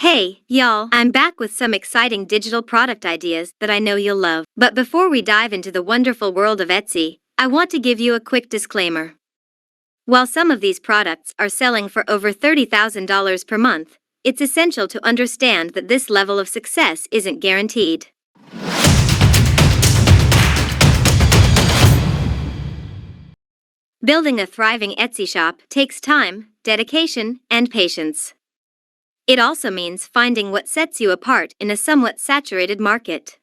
Hey, y'all, I'm back with some exciting digital product ideas that I know you'll love. But before we dive into the wonderful world of Etsy, I want to give you a quick disclaimer. While some of these products are selling for over $30,000 per month, it's essential to understand that this level of success isn't guaranteed. Building a thriving Etsy shop takes time, dedication, and patience. It also means finding what sets you apart in a somewhat saturated market.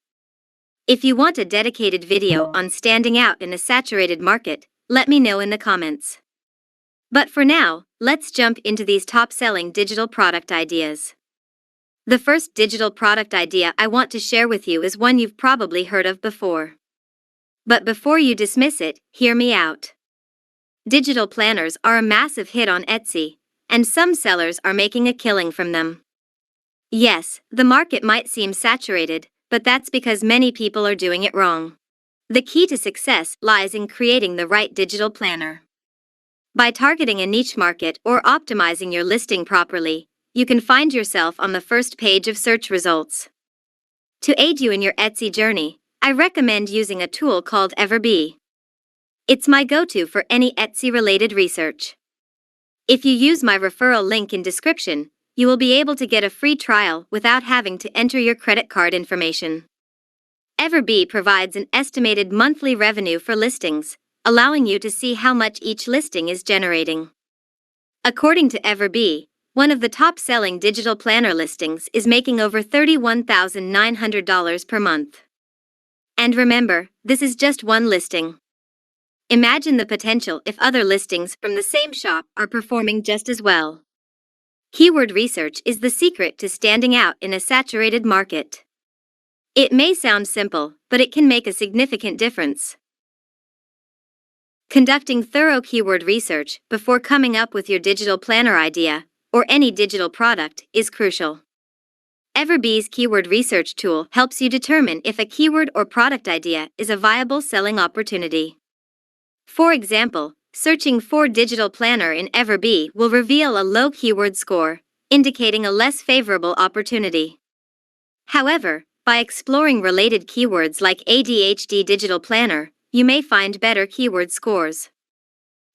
If you want a dedicated video on standing out in a saturated market, let me know in the comments. But for now, let's jump into these top-selling digital product ideas. The first digital product idea I want to share with you is one you've probably heard of before. But before you dismiss it, hear me out. Digital planners are a massive hit on Etsy, and some sellers are making a killing from them. Yes, the market might seem saturated, but that's because many people are doing it wrong. The key to success lies in creating the right digital planner. By targeting a niche market or optimizing your listing properly, you can find yourself on the first page of search results. To aid you in your Etsy journey, I recommend using a tool called Everbee. It's my go-to for any Etsy-related research. If you use my referral link in description, you will be able to get a free trial without having to enter your credit card information. Everbee provides an estimated monthly revenue for listings, allowing you to see how much each listing is generating. According to Everbee, one of the top-selling digital planner listings is making over $31,900 per month. And remember, this is just one listing. Imagine the potential if other listings from the same shop are performing just as well. Keyword research is the secret to standing out in a saturated market. It may sound simple, but it can make a significant difference. Conducting thorough keyword research before coming up with your digital planner idea, or any digital product, is crucial. Everbee's keyword research tool helps you determine if a keyword or product idea is a viable selling opportunity. For example, searching for digital planner in Everbee will reveal a low keyword score, indicating a less favorable opportunity. However, by exploring related keywords like ADHD digital planner, you may find better keyword scores.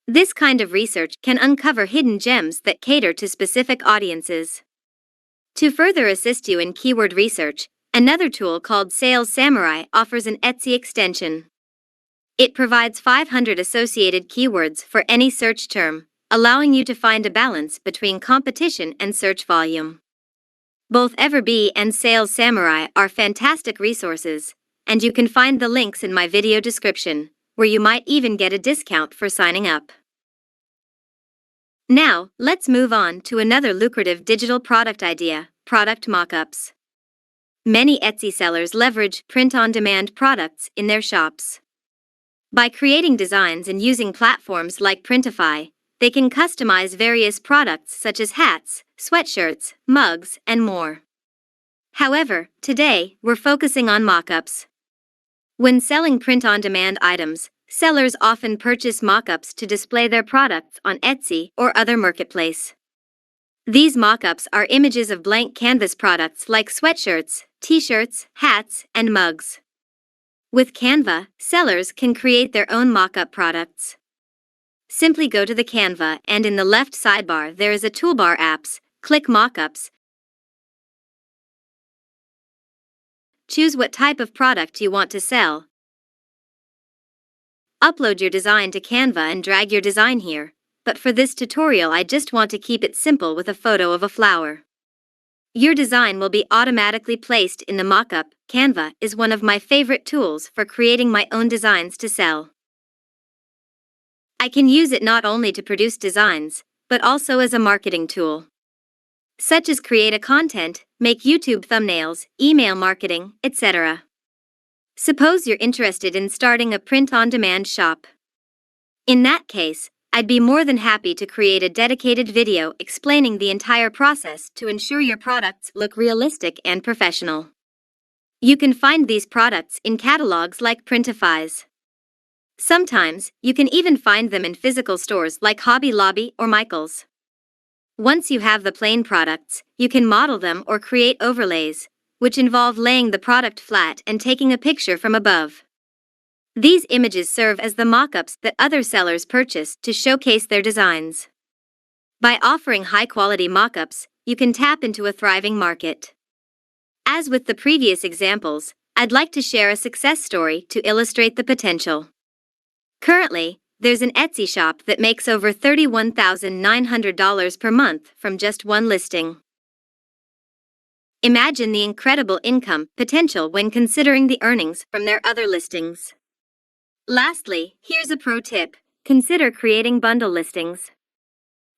This kind of research can uncover hidden gems that cater to specific audiences. To further assist you in keyword research, another tool called Sales Samurai offers an Etsy extension. It provides 500 associated keywords for any search term, allowing you to find a balance between competition and search volume. Both Everbee and Sales Samurai are fantastic resources, and you can find the links in my video description, where you might even get a discount for signing up. Now, let's move on to another lucrative digital product idea, product mockups. Many Etsy sellers leverage print-on-demand products in their shops. By creating designs and using platforms like Printify, they can customize various products such as hats, sweatshirts, mugs, and more. However, today, we're focusing on mockups. When selling print-on-demand items, sellers often purchase mockups to display their products on Etsy or other marketplace. These mockups are images of blank canvas products like sweatshirts, t-shirts, hats, and mugs. With Canva, sellers can create their own mockup products. Simply go to the Canva and in the left sidebar there is a toolbar apps, click Mockups. Choose what type of product you want to sell. Upload your design to Canva and drag your design here, but for this tutorial I just want to keep it simple with a photo of a flower. Your design will be automatically placed in the mockup. Canva is one of my favorite tools for creating my own designs to sell. I can use it not only to produce designs, but also as a marketing tool, such as create a content, make YouTube thumbnails, email marketing, etc. Suppose you're interested in starting a print-on-demand shop. In that case, I'd be more than happy to create a dedicated video explaining the entire process to ensure your products look realistic and professional. You can find these products in catalogs like Printify's. Sometimes, you can even find them in physical stores like Hobby Lobby or Michael's. Once you have the plain products, you can model them or create overlays, which involve laying the product flat and taking a picture from above. These images serve as the mockups that other sellers purchase to showcase their designs. By offering high-quality mockups, you can tap into a thriving market. As with the previous examples, I'd like to share a success story to illustrate the potential. Currently, there's an Etsy shop that makes over $31,900 per month from just one listing. Imagine the incredible income potential when considering the earnings from their other listings. Lastly, here's a pro tip: consider creating bundle listings.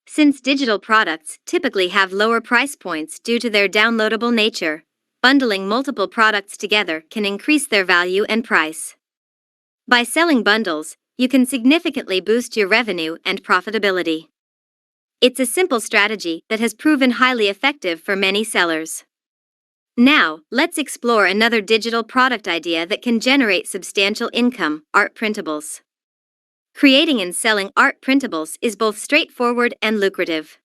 Since digital products typically have lower price points due to their downloadable nature, bundling multiple products together can increase their value and price. By selling bundles, you can significantly boost your revenue and profitability. It's a simple strategy that has proven highly effective for many sellers. Now, let's explore another digital product idea that can generate substantial income: art printables. Creating and selling art printables is both straightforward and lucrative.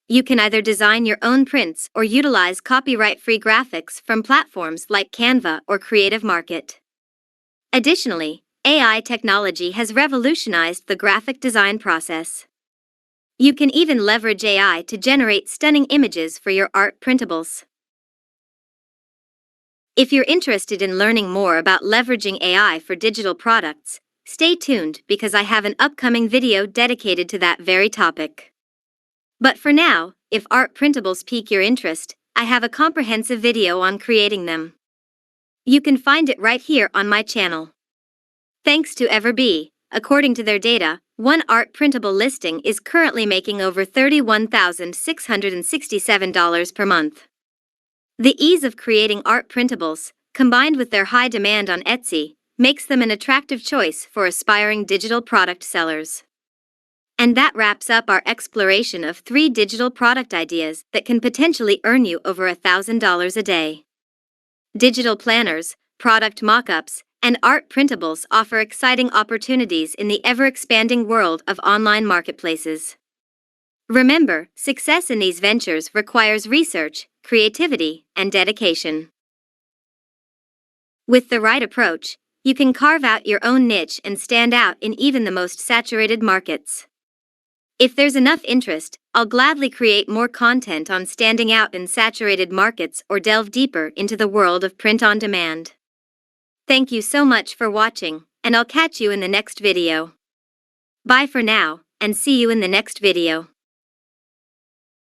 You can either design your own prints or utilize copyright-free graphics from platforms like Canva or Creative Market. Additionally, AI technology has revolutionized the graphic design process. You can even leverage AI to generate stunning images for your art printables. If you're interested in learning more about leveraging AI for digital products, stay tuned because I have an upcoming video dedicated to that very topic. But for now, if art printables pique your interest, I have a comprehensive video on creating them. You can find it right here on my channel. Thanks to Everbee, according to their data, one art printable listing is currently making over $31,667 per month. The ease of creating art printables, combined with their high demand on Etsy, makes them an attractive choice for aspiring digital product sellers. And that wraps up our exploration of 3 digital product ideas that can potentially earn you over $1,000 a day. Digital planners, product mockups, and art printables offer exciting opportunities in the ever-expanding world of online marketplaces. Remember, success in these ventures requires research, creativity, and dedication. With the right approach, you can carve out your own niche and stand out in even the most saturated markets. If there's enough interest, I'll gladly create more content on standing out in saturated markets or delve deeper into the world of print on demand. Thank you so much for watching, and I'll catch you in the next video. Bye for now, and see you in the next video.